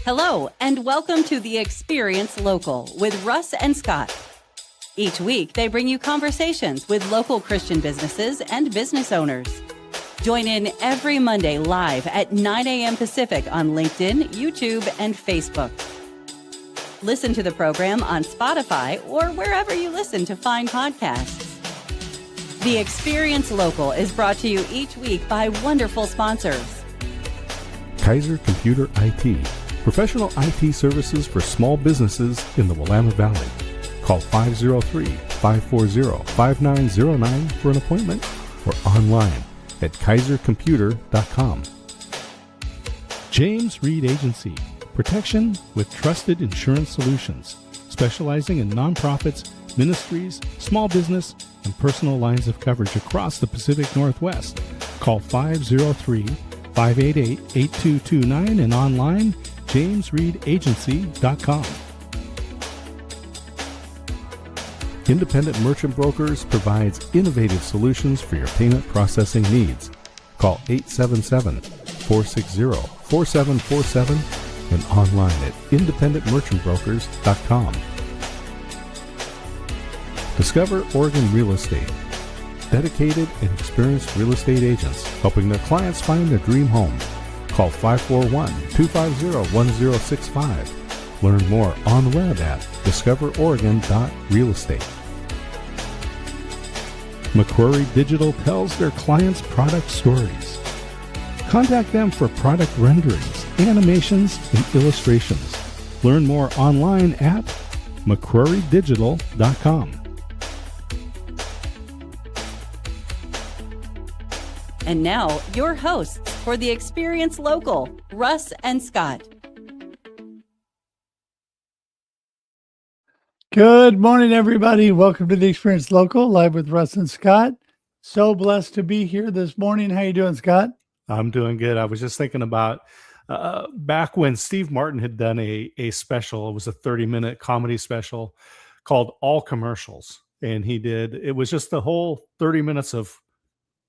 Hello, and welcome to the Experience Local with Russ and Scott. Each week, they bring you conversations with local Christian businesses and business owners. Join in every Monday live at 9 a.m. Pacific on LinkedIn, YouTube, and Facebook. Listen to the program on Spotify or wherever you listen to find podcasts. The Experience Local is brought to you each week by wonderful sponsors. Kaiser Computer IT, professional IT services for small businesses in the Willamette Valley. Call 503-540-5909 for an appointment or online at kaisercomputer.com. James Reed Agency, protection with trusted insurance solutions, specializing in nonprofits, ministries, small business, and personal lines of coverage across the Pacific Northwest. Call 503-588-8229 and online, jamesreedagency.com. Independent Merchant Brokers provides innovative solutions for your payment processing needs. Call 877-460-4747 and online at independentmerchantbrokers.com. Discover Oregon Real Estate. Dedicated and experienced real estate agents helping their clients find their dream home. Call 541-250-1065. Learn more on the web at discoveroregon.realestate. McQuarrie Digital tells their clients' product stories. Contact them for product renderings, animations, and illustrations. Learn more online at mcquarriedigital.com. And now, your hosts for the Experience Local, Russ and Scott. Good morning, everybody. Welcome to the Experience Local, live with Russ and Scott. So blessed to be here this morning. How you doing, Scott? I'm doing good. I was just thinking about back when Steve Martin had done a special. It was a 30-minute comedy special called All Commercials. And it was just the whole 30 minutes of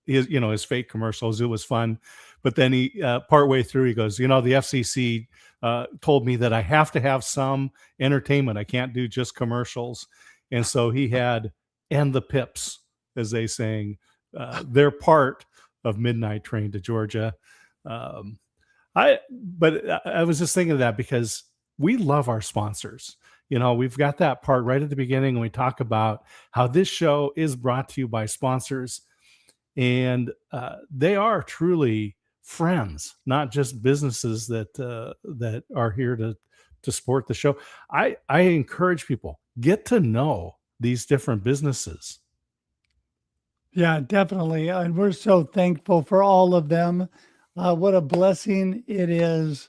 his fake commercials. It was fun. But then he, partway through, he goes, the FCC told me that I have to have some entertainment. I can't do just commercials. And so he had, and the Pips, as they sang, their part of Midnight Train to Georgia. I was just thinking of that because we love our sponsors. We've got that part right at the beginning, and we talk about how this show is brought to you by sponsors. And they are truly friends, not just businesses that are here to support the show. I encourage people, get to know these different businesses. Yeah, definitely. And we're so thankful for all of them. What a blessing it is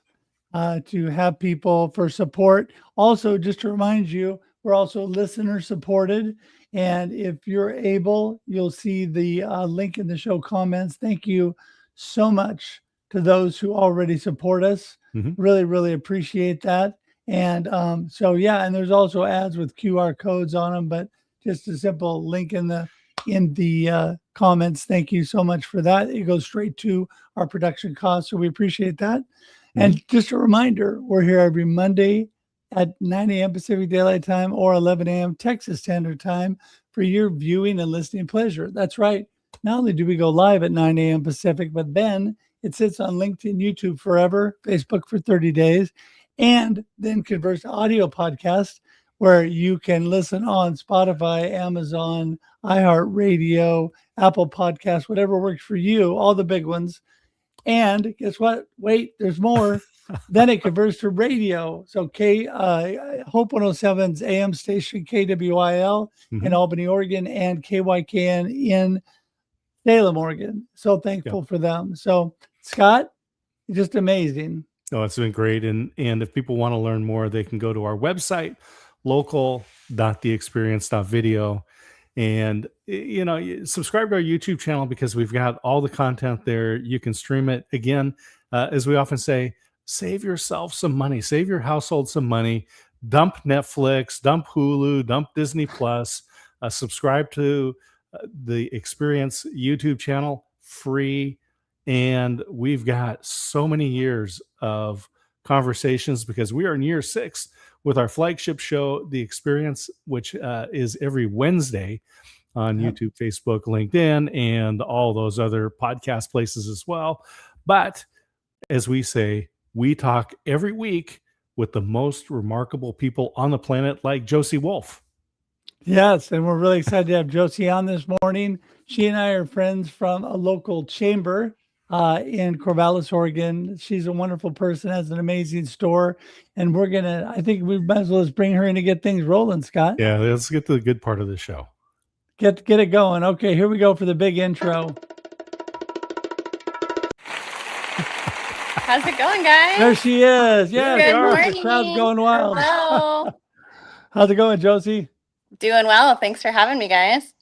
to have people for support. Also, just to remind you, we're also listener supported. And if you're able, you'll see the link in the show comments. Thank you so much to those who already support us. Mm-hmm. Really, really appreciate that. And and there's also ads with QR codes on them, but just a simple link in the comments. Thank you so much for that. It goes straight to our production costs, so we appreciate that. Mm-hmm. And just a reminder, we're here every Monday at 9 a.m. Pacific Daylight Time or 11 a.m. Texas Standard Time for your viewing and listening pleasure. That's right. Not only do we go live at 9 a.m. Pacific, but then it sits on LinkedIn, YouTube forever, Facebook for 30 days, and then converts to audio podcast where you can listen on Spotify, Amazon, iHeartRadio, Apple Podcasts, whatever works for you, all the big ones. And guess what? Wait, there's more. Then it converts to radio. So Hope 107's AM station, KWIL in Albany, Oregon, and KYKN in Salem, Oregon. So thankful for them. So Scott, just amazing. Oh, it's been great. And if people want to learn more, they can go to our website, local.theexperience.video. And, subscribe to our YouTube channel because we've got all the content there. You can stream it. Again, as we often say, save yourself some money, save your household some money, dump Netflix, dump Hulu, dump Disney Plus, subscribe to the Experience YouTube channel, free. And we've got so many years of conversations, because we are in year 6 with our flagship show, The Experience, which is every Wednesday on YouTube, Facebook, LinkedIn, and all those other podcast places as well. But as we say, we talk every week with the most remarkable people on the planet, like Josie Wolf. Yes, and we're really excited to have Josie on this morning. She and I are friends from a local chamber in Corvallis, Oregon. She's a wonderful person, has an amazing store, and I think we might as well just bring her in to get things rolling, Scott. Yeah, let's get to the good part of the show. Get it going. Okay, here we go for the big intro. How's it going, guys? There she is. Yeah, Good morning. the crowd's going wild. Hello. How's it going, Josie? Doing well. Thanks for having me, guys.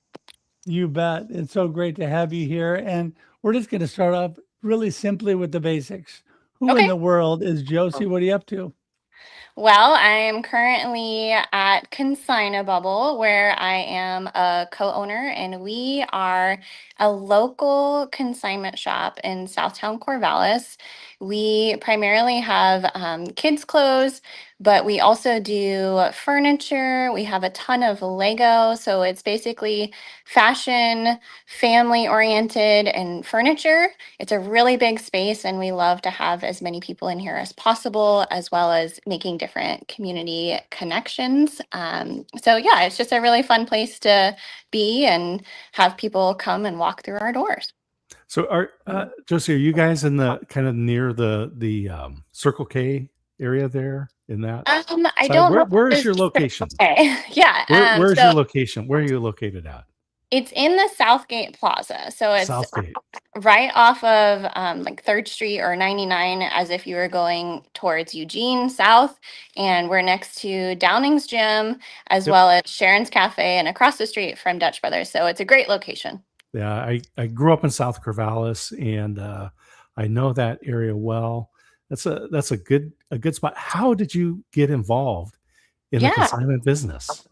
You bet. It's so great to have you here. And we're just going to start off really simply with the basics. Who in the world is Josie? What are you up to? Well, I am currently at Consigna Bubble, where I am a co-owner, and we are a local consignment shop in Southtown Corvallis. We primarily have kids' clothes, but we also do furniture. We have a ton of Lego, so it's basically fashion, family-oriented, and furniture. It's a really big space, and we love to have as many people in here as possible, as well as making different community connections. So yeah, it's just a really fun place to be and have people come and walk through our doors. So, Josie, are you guys in the kind of near the Circle K area there? In that, I don't know. Where is your location? Okay, yeah. Where's your location? Where are you located at? It's in the Southgate Plaza, so it's Southgate, right off of like 3rd Street or 99, as if you were going towards Eugene South, and we're next to Downing's Gym, as well as Sharon's Cafe, and across the street from Dutch Brothers. So it's a great location. Yeah, I grew up in South Corvallis, and I know that area well. That's a good spot. How did you get involved in the consignment business?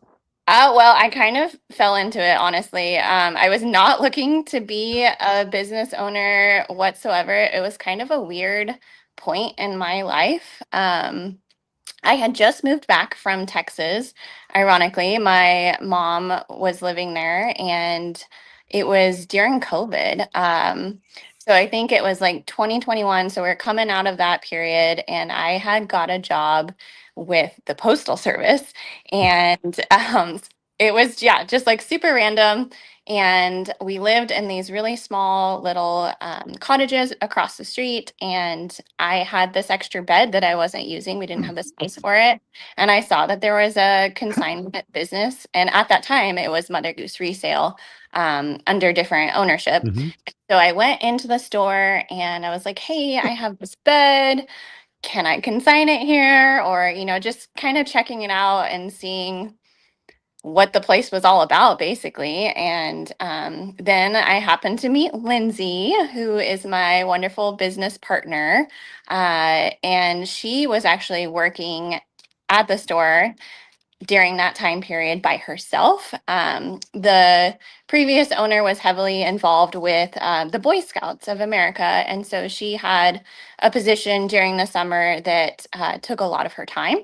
Well, I kind of fell into it, honestly. I was not looking to be a business owner whatsoever. It was kind of a weird point in my life. I had just moved back from Texas. Ironically, my mom was living there, and it was during COVID. So I think it was like 2021. So we're coming out of that period, and I had got a job with the Postal Service, and it was just like super random. And we lived in these really small little cottages across the street, and I had this extra bed that I wasn't using. We didn't have the space for it, and I saw that there was a consignment business, and at that time it was Mother Goose Resale under different ownership. So I went into the store and I was like, hey, I have this bed. Can I consign it here? Or, just kind of checking it out and seeing what the place was all about, basically. And then I happened to meet Lindsay, who is my wonderful business partner. And she was actually working at the store during that time period by herself. The previous owner was heavily involved with the Boy Scouts of America. And so she had a position during the summer that took a lot of her time.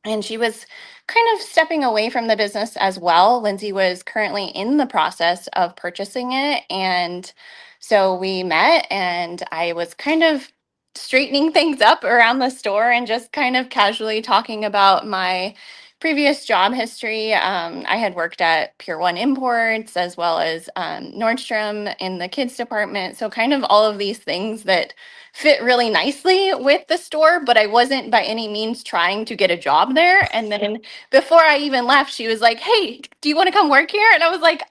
And she was kind of stepping away from the business as well. Lindsay was currently in the process of purchasing it. And so we met, and I was kind of straightening things up around the store and just kind of casually talking about my previous job history. I had worked at Pier 1 Imports, as well as Nordstrom in the kids department. So kind of all of these things that fit really nicely with the store, but I wasn't by any means trying to get a job there. And then before I even left, she was like, hey, do you want to come work here? And I was like,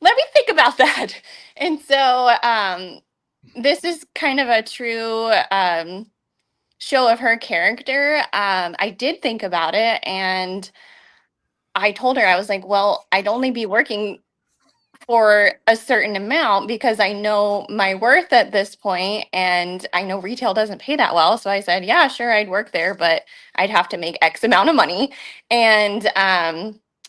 let me think about that. And so this is kind of a true show of her character. I did think about it, and I told her, I was like, well, I'd only be working for a certain amount because I know my worth at this point, and I know retail doesn't pay that well. So I said, yeah, sure, I'd work there, but I'd have to make X amount of money. And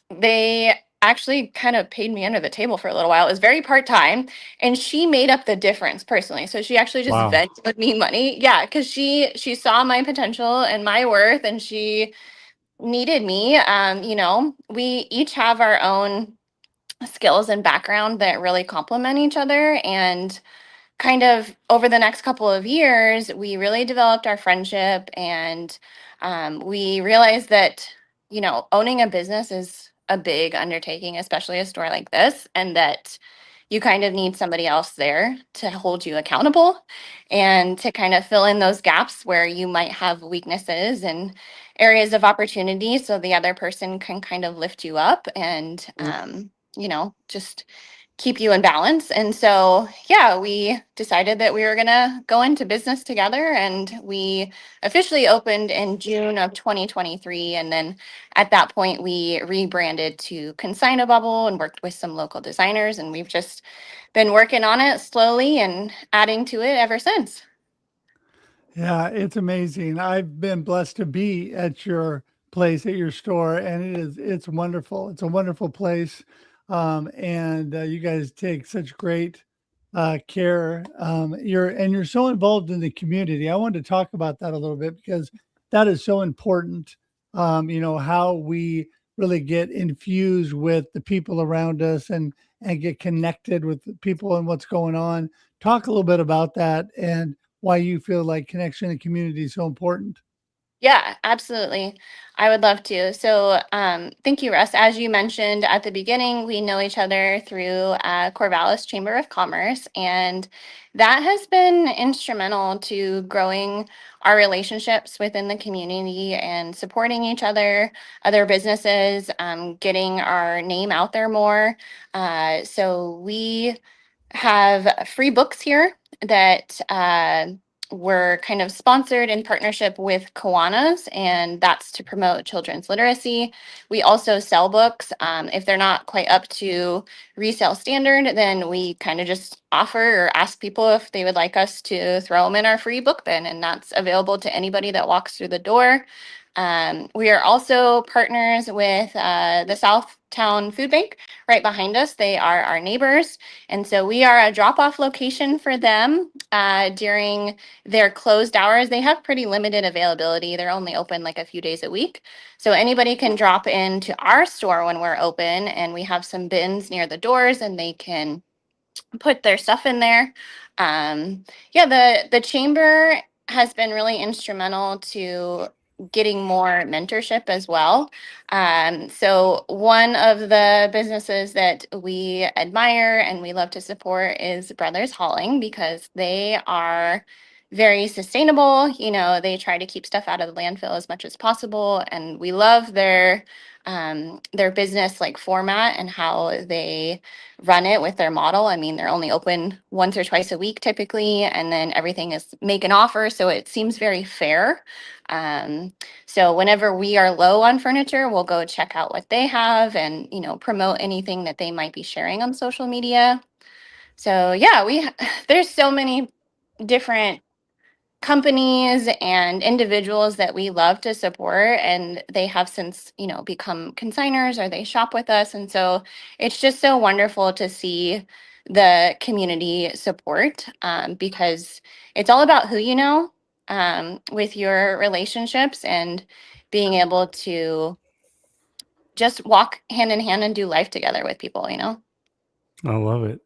they actually kind of paid me under the table for a little while. It was very part-time, and she made up the difference personally. So she actually just Wow. vented me money. Yeah, because she saw my potential and my worth, and she needed me. We each have our own skills and background that really complement each other. And kind of over the next couple of years, we really developed our friendship, and we realized that, owning a business is a big undertaking, especially a store like this, and that you kind of need somebody else there to hold you accountable and to kind of fill in those gaps where you might have weaknesses and areas of opportunity, so the other person can kind of lift you up and just keep you in balance. And so, yeah, we decided that we were going to go into business together, and we officially opened in June of 2023. And then at that point, we rebranded to Consigna Bubble and worked with some local designers. And we've just been working on it slowly and adding to it ever since. Yeah, it's amazing. I've been blessed to be at your place, at your store, and it's wonderful. It's a wonderful place. And you guys take such great care. You're so involved in the community. I wanted to talk about that a little bit because that is so important. How we really get infused with the people around us and get connected with the people and what's going on. Talk a little bit about that and why you feel like connection and community is so important. Yeah, absolutely. I would love to. So, thank you, Russ. As you mentioned at the beginning, we know each other through Corvallis Chamber of Commerce, and that has been instrumental to growing our relationships within the community and supporting each other businesses, getting our name out there more. So we have free books here that were kind of sponsored in partnership with Kiwanis, and that's to promote children's literacy. We also sell books. If they're not quite up to resale standard, then we kind of just offer or ask people if they would like us to throw them in our free book bin, and that's available to anybody that walks through the door. We are also partners with the Southtown Food Bank right behind us. They are our neighbors. And so we are a drop-off location for them during their closed hours. They have pretty limited availability. They're only open like a few days a week. So anybody can drop into our store when we're open, and we have some bins near the doors, and they can put their stuff in there. Yeah, the chamber has been really instrumental to getting more mentorship as well. So one of the businesses that we admire and we love to support is Brothers Hauling, because they are very sustainable. They try to keep stuff out of the landfill as much as possible, and we love their business like format and how they run it with their model. I mean, they're only open once or twice a week typically, and then everything is make an offer. So it seems very fair. So whenever we are low on furniture, we'll go check out what they have and, promote anything that they might be sharing on social media. So yeah, there's so many different companies and individuals that we love to support, and they have since become consigners or they shop with us. And so it's just so wonderful to see the community support, because it's all about who you know, with your relationships, and being able to just walk hand in hand and do life together with people. I love it.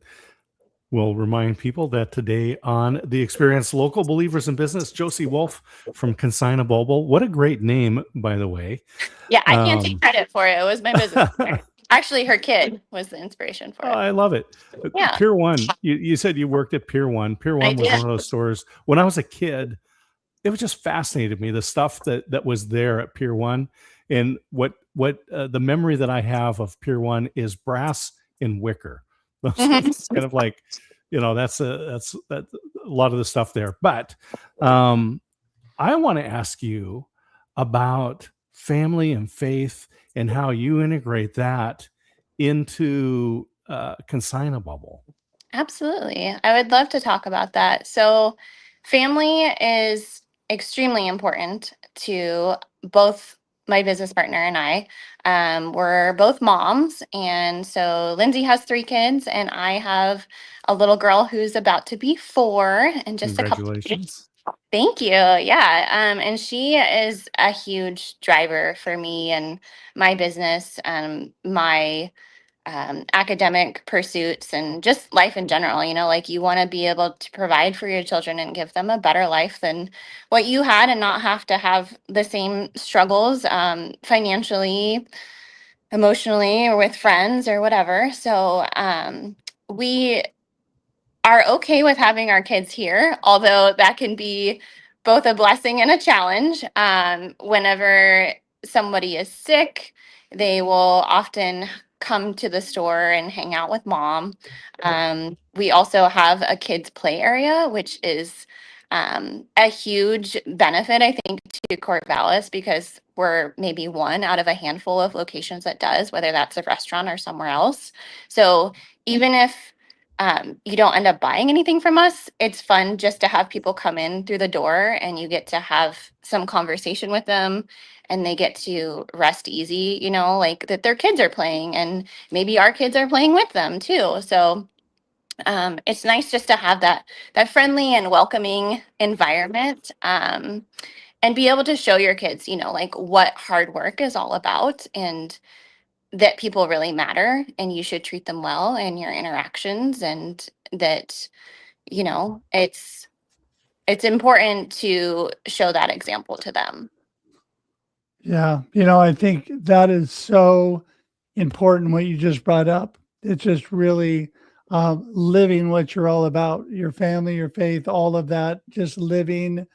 We'll remind people that today on The Experience, local believers in business, Josie Wolf from Consigna Bubble. What a great name, by the way. Yeah, I can't take credit for it. It was my business partner. Actually, her kid was the inspiration for Oh, it. I love it. Yeah. Pier 1, you said you worked at Pier 1. Pier 1 was one of those stores. When I was a kid, it was just fascinated me, the stuff that was there at Pier 1. And what the memory that I have of Pier 1 is brass and wicker. It's kind of like, that's a lot of the stuff there. But I want to ask you about family and faith and how you integrate that into Consigna Bubble. Absolutely. I would love to talk about that. So, family is extremely important to both my business partner and I, we're both moms. And so Lindsay has 3 kids, and I have a little girl who's about to be 4 in just a couple of years. Congratulations. Thank you. Yeah. And she is a huge driver for me and my business, my academic pursuits, and just life in general. Like, you want to be able to provide for your children and give them a better life than what you had, and not have to have the same struggles, financially, emotionally, or with friends or whatever. So we are okay with having our kids here, although that can be both a blessing and a challenge. Whenever somebody is sick, they will often come to the store and hang out with mom. We also have a kids' play area, which is a huge benefit, I think, to Corvallis, because we're maybe one out of a handful of locations that does, whether that's a restaurant or somewhere else. So even if you don't end up buying anything from us, it's fun just to have people come in through the door, and you get to have some conversation with them, and they get to rest easy, like that their kids are playing, and maybe our kids are playing with them too. So it's nice just to have that friendly and welcoming environment, and be able to show your kids, like what hard work is all about, and that people really matter, and you should treat them well in your interactions, and that it's important to show that example to them. Yeah. I think that is so important what you just brought up. It's just really living what you're all about, your family, your faith, all of that, just living,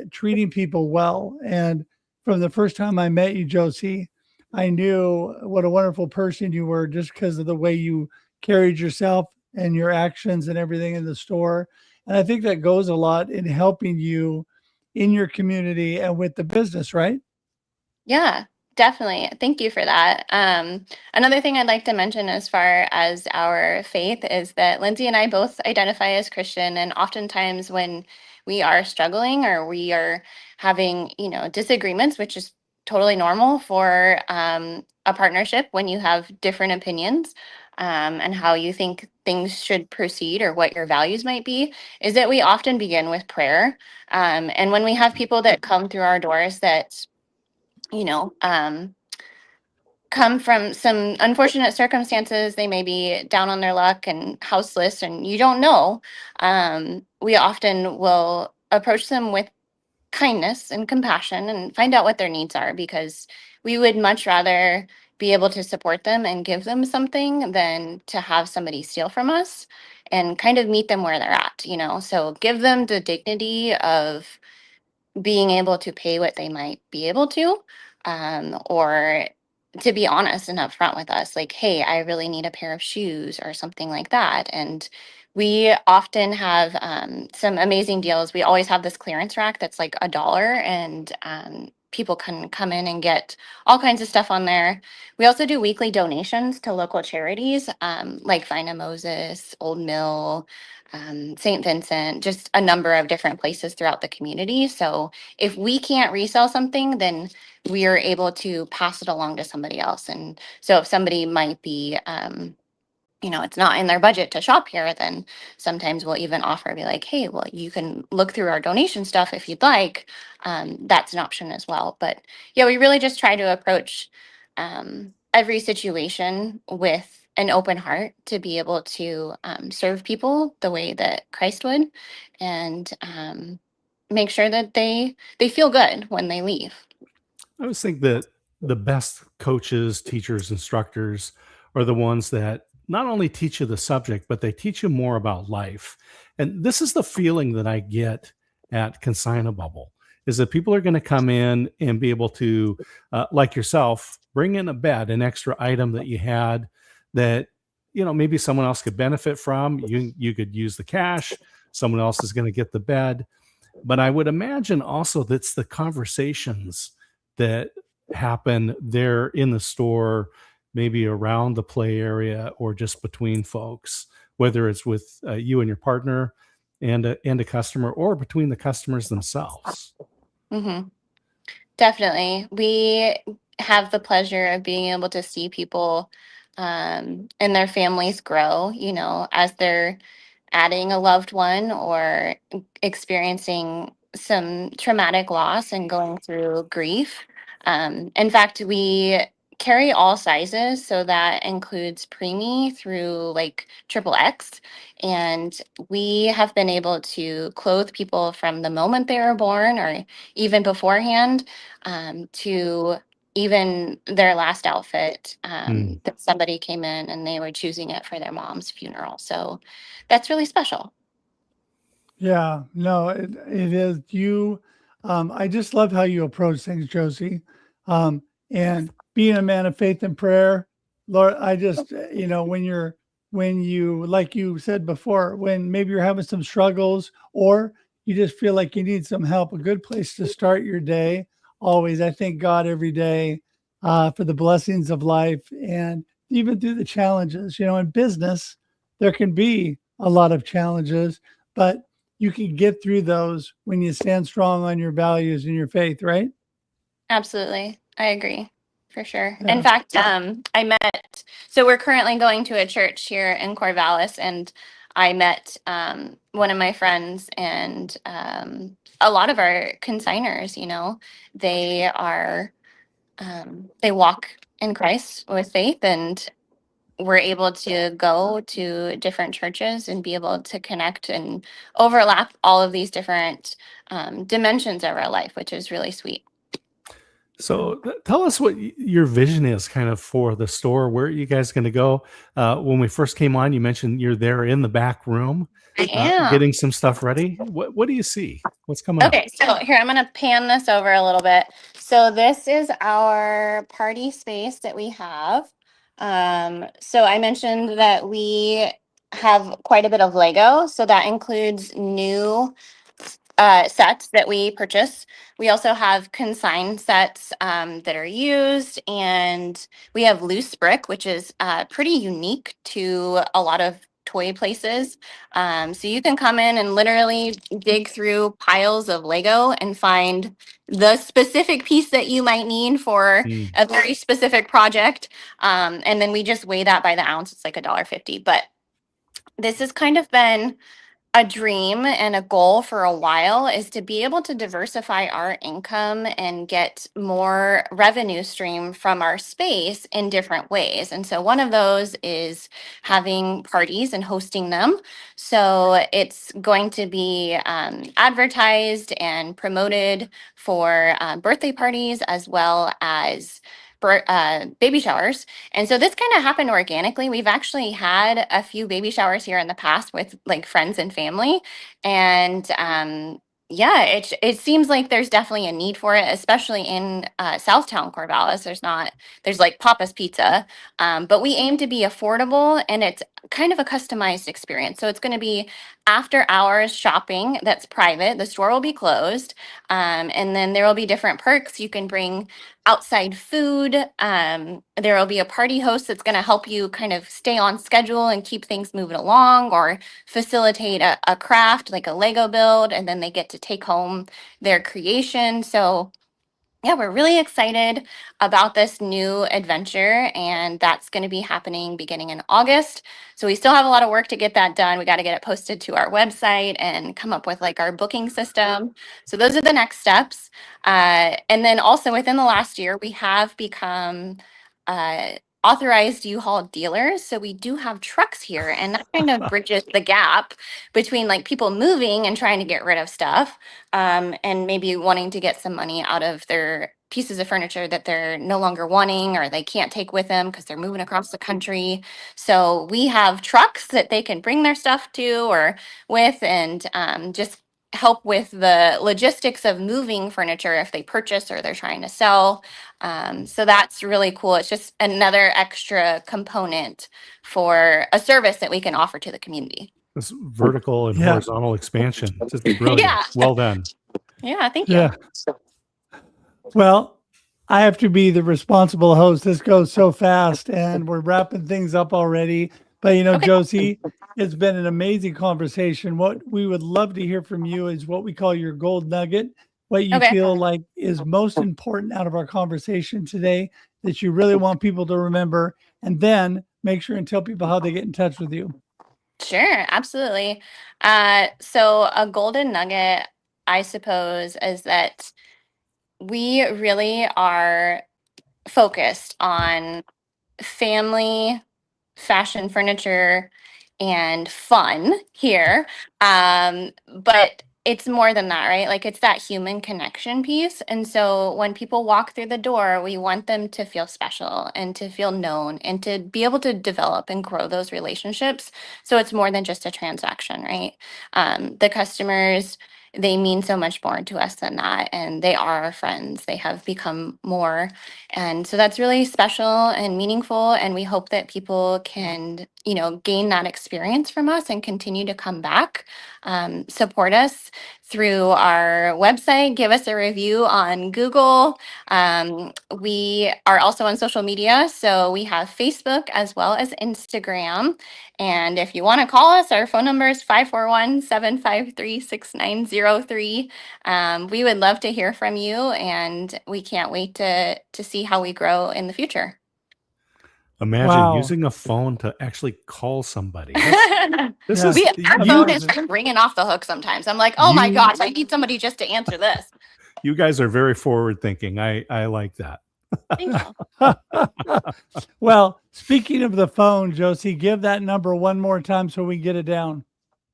treating people well. And from the first time I met you, Josie, I knew what a wonderful person you were, just because of the way you carried yourself and your actions and everything in the store. And I think that goes a lot in helping you in your community and with the business, right? Yeah, definitely. Thank you for that. Another thing I'd like to mention as far as our faith is that Lindsay and I both identify as Christian, and oftentimes when we are struggling or we are having, disagreements, which is totally normal for a partnership when you have different opinions, and how you think things should proceed or what your values might be, is that we often begin with prayer. And when we have people that come through our doors that you know, come from some unfortunate circumstances. They may be down on their luck and houseless, and you don't know. We often will approach them with kindness and compassion and find out what their needs are, because we would much rather be able to support them and give them something than to have somebody steal from us, and kind of meet them where they're at. So give them the dignity of being able to pay what they might be able to, or to be honest and upfront with us, like, hey, I really need a pair of shoes or something like that. And we often have some amazing deals. We always have this clearance rack that's like $1, and people can come in and get all kinds of stuff on there. We also do weekly donations to local charities, like Vina Moses, Old Mill, St. Vincent, just a number of different places throughout the community. So if we can't resell something, then we are able to pass it along to somebody else. And so if somebody might be, it's not in their budget to shop here, then sometimes we'll even offer, be like, hey, well, you can look through our donation stuff if you'd like. That's an option as well. But yeah, we really just try to approach every situation with an open heart, to be able to serve people the way that Christ would, and make sure that they feel good when they leave. I always think that the best coaches, teachers, instructors are the ones that not only teach you the subject, but they teach you more about life. And this is the feeling that I get at Consignabubble, is that people are going to come in and be able to, like yourself, bring in a bed, an extra item that you had that, maybe someone else could benefit from. You could use the cash. Someone else is going to get the bed. But I would imagine also that's the conversations that happen there in the store, maybe around the play area or just between folks, whether it's with you and your partner and a customer, or between the customers themselves. Mm-hmm. Definitely. We have the pleasure of being able to see people and their families grow, as they're adding a loved one or experiencing some traumatic loss and going through grief. In fact, we carry all sizes, so that includes preemie through like triple X. And we have been able to clothe people from the moment they were born or even beforehand to even their last outfit that somebody came in and they were choosing it for their mom's funeral. So that's really special. Yeah, no, it is you. I just love how you approach things, Josie. And being a man of faith and prayer, Lord, I just, when you, like you said before, when maybe you're having some struggles or you just feel like you need some help, a good place to start your day. Always, I thank God every day for the blessings of life and even through the challenges. In business, there can be a lot of challenges, but you can get through those when you stand strong on your values and your faith, right? Absolutely. I agree for sure. Yeah. In fact, so we're currently going to a church here in Corvallis, and I met one of my friends and a lot of our consigners, they are, they walk in Christ with faith, and we're able to go to different churches and be able to connect and overlap all of these different dimensions of our life, which is really sweet. So tell us what your vision is kind of for the store. Where are you guys going to go? When we first came on, you mentioned you're there in the back room I am. getting some stuff ready. What do you see? What's coming up? Okay, so here, I'm going to pan this over a little bit. So this is our party space that we have. So I mentioned that we have quite a bit of Lego. So that includes new sets that we purchase. We also have consigned sets that are used, and we have loose brick, which is pretty unique to a lot of toy places. So you can come in and literally dig through piles of Lego and find the specific piece that you might need for a very specific project. And then we just weigh that by the ounce. It's like $1.50. But this has kind of been a dream and a goal for a while, is to be able to diversify our income and get more revenue stream from our space in different ways. And so one of those is having parties and hosting them. So it's going to be advertised and promoted for birthday parties as well as baby showers. And so this kind of happened organically. We've actually had a few baby showers here in the past with like friends and family. And yeah, it seems like there's definitely a need for it, especially in Southtown Corvallis. There's like Papa's Pizza, but we aim to be affordable, and it's kind of a customized experience. So it's going to be after hours shopping that's private. The store will be closed. And then there will be different perks. You can bring outside food. There will be a party host that's going to help you kind of stay on schedule and keep things moving along, or facilitate a craft like a Lego build, and then they get to take home their creation. So yeah, we're really excited about this new adventure, and that's going to be happening beginning in August. So we still have a lot of work to get that done. We got to get it posted to our website and come up with like our booking system. So those are the next steps. And then also within the last year, we have become authorized U-Haul dealers. So we do have trucks here, and that kind of bridges the gap between like people moving and trying to get rid of stuff, and maybe wanting to get some money out of their pieces of furniture that they're no longer wanting or they can't take with them because they're moving across the country. So we have trucks that they can bring their stuff to or with, and just help with the logistics of moving furniture if they purchase or they're trying to sell. So that's really cool. It's just another extra component for a service that we can offer to the community. This vertical and Yeah. horizontal expansion. Just brilliant. Yeah. Well done. Yeah, thank you. Yeah. Well, I have to be the responsible host. This goes so fast, and we're wrapping things up already. But Okay. Josie, it's been an amazing conversation. What we would love to hear from you is what we call your gold nugget. what you Okay. feel like is most important out of our conversation today that you really want people to remember, and then make sure and tell people how they get in touch with you. Sure, absolutely. So a golden nugget, I suppose, is that we really are focused on family, fashion, furniture, and fun here. But it's more than that, right? Like it's that human connection piece. And so when people walk through the door, we want them to feel special and to feel known and to be able to develop and grow those relationships. So it's more than just a transaction, right? The customers, they mean so much more to us than that. And they are our friends. They have become more. And so that's really special and meaningful. And we hope that people can, gain that experience from us and continue to come back, support us through our website, give us a review on Google. We are also on social media. So we have Facebook as well as Instagram. And if you want to call us, our phone number is 541-753-6903. We would love to hear from you, and we can't wait to see how we grow in the future. Imagine Wow. using a phone to actually call somebody. This Yeah. is Our you, phone is ringing off the hook sometimes. I'm like, oh my You- gosh, I need somebody just to answer this. you guys are very forward thinking. I like that. Thank you. Well, speaking of the phone, Josie, give that number one more time so we get it down.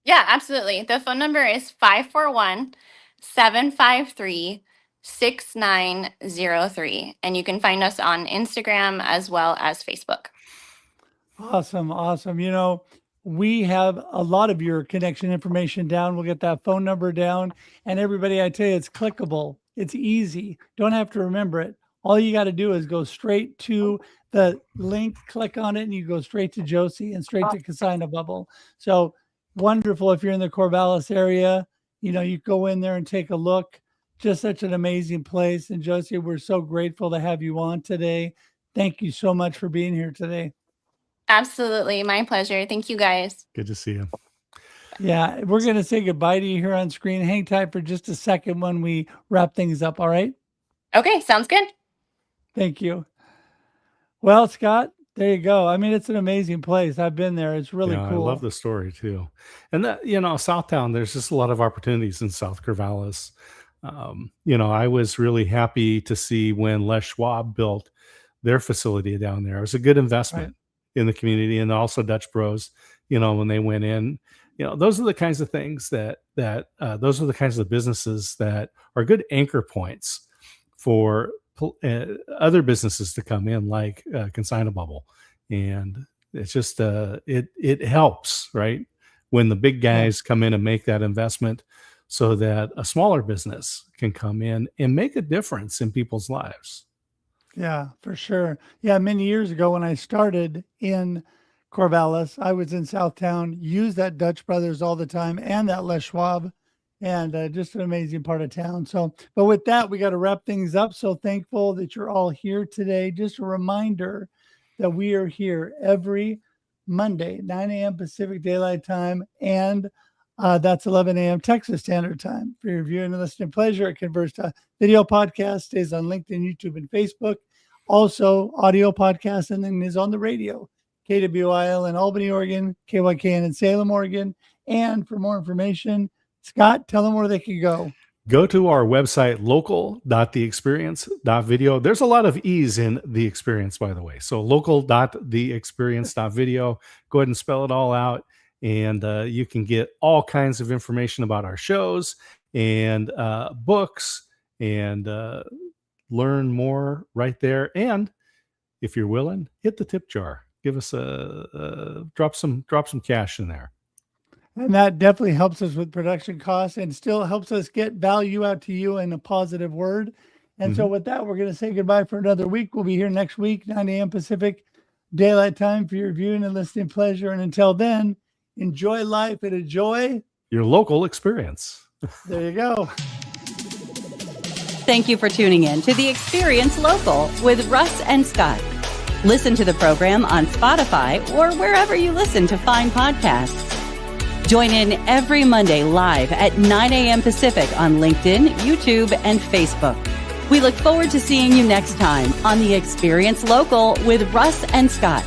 Yeah, absolutely. The phone number is 541-753-6903. And you can find us on Instagram as well as Facebook. Awesome. Awesome. We have a lot of your connection information down. We'll get that phone number down. And everybody, I tell you, it's clickable. It's easy. Don't have to remember it. All you got to do is go straight to the link, click on it, and you go straight to Josie and straight to Casina Bubble. So wonderful. If you're in the Corvallis area, you go in there and take a look. Just such an amazing place. And Josie, we're so grateful to have you on today. Thank you so much for being here today. Absolutely. My pleasure. Thank you guys. Good to see you. Yeah, we're going to say goodbye to you here on screen. Hang tight for just a second when we wrap things up. All right. Okay, sounds good. Thank you. Well, Scott, there you go. I mean, it's an amazing place. I've been there. It's really Yeah, cool. I love the story too. And that, Southtown, there's just a lot of opportunities in South Corvallis. I was really happy to see when Les Schwab built their facility down there. It was a good investment in the community, and also Dutch Bros, when they went in, those are the kinds of things that those are the kinds of businesses that are good anchor points for other businesses to come in, like Consigna Bubble. And it's just it helps, right, when the big guys come in and make that investment, so that a smaller business can come in and make a difference in people's lives. Yeah, for sure. Yeah, many years ago when I started in Corvallis, I was in Southtown, used that Dutch Brothers all the time and that Les Schwab, and just an amazing part of town. So, but with that, we got to wrap things up. So thankful that you're all here today. Just a reminder that we are here every Monday, 9 a.m. Pacific Daylight Time, and that's 11 a.m. Texas Standard Time. For your viewing and listening pleasure, it converts to video podcast, stays on LinkedIn, YouTube, and Facebook. Also, audio podcast, and then is on the radio, KWIL in Albany, Oregon, KYKN in Salem, Oregon. And for more information, Scott, tell them where they can go. Go to our website, local.theexperience.video. There's a lot of E's in the experience, by the way. So local.theexperience.video. Go ahead and spell it all out. And you can get all kinds of information about our shows and books, and learn more right there. And if you're willing, hit the tip jar. Give us drop some cash in there. And that definitely helps us with production costs and still helps us get value out to you in a positive word. And so with that, we're going to say goodbye for another week. We'll be here next week, 9 a.m. Pacific Daylight Time, for your viewing and listening pleasure. And until then, enjoy life and enjoy your local experience. There you go. Thank you for tuning in to The Experience Local with Russ and Scott. Listen to the program on Spotify or wherever you listen to fine podcasts. Join in every Monday live at 9 a.m. Pacific on LinkedIn, YouTube, and Facebook. We look forward to seeing you next time on The Experience Local with Russ and Scott.